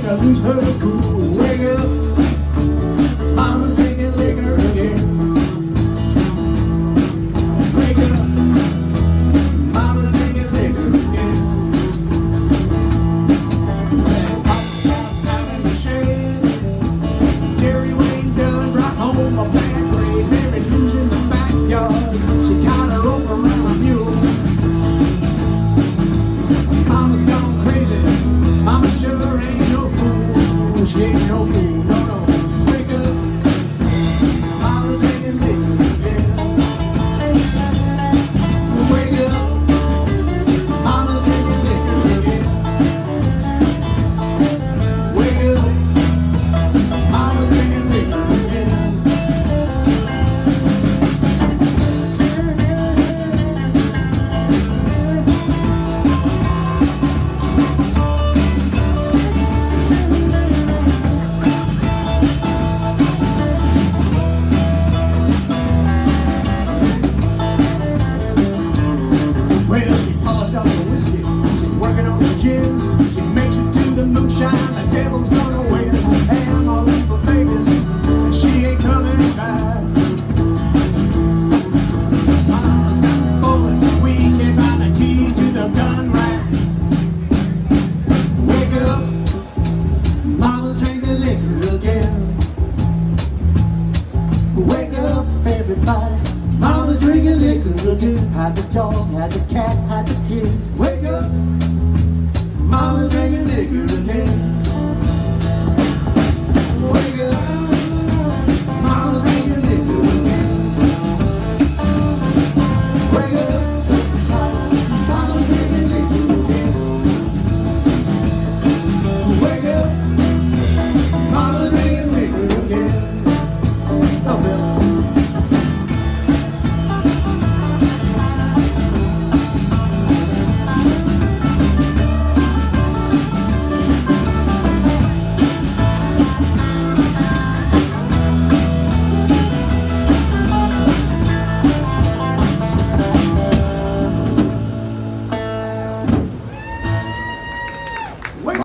to lose her cool. Wake up, mama's drinking liquor again. Wake up, mama's drinking liquor again. That pop out in the shade. Jerry Wayne does right home my back grade. Mary Lou's in the backyard. She tied her rope around a mule. Mama's gone.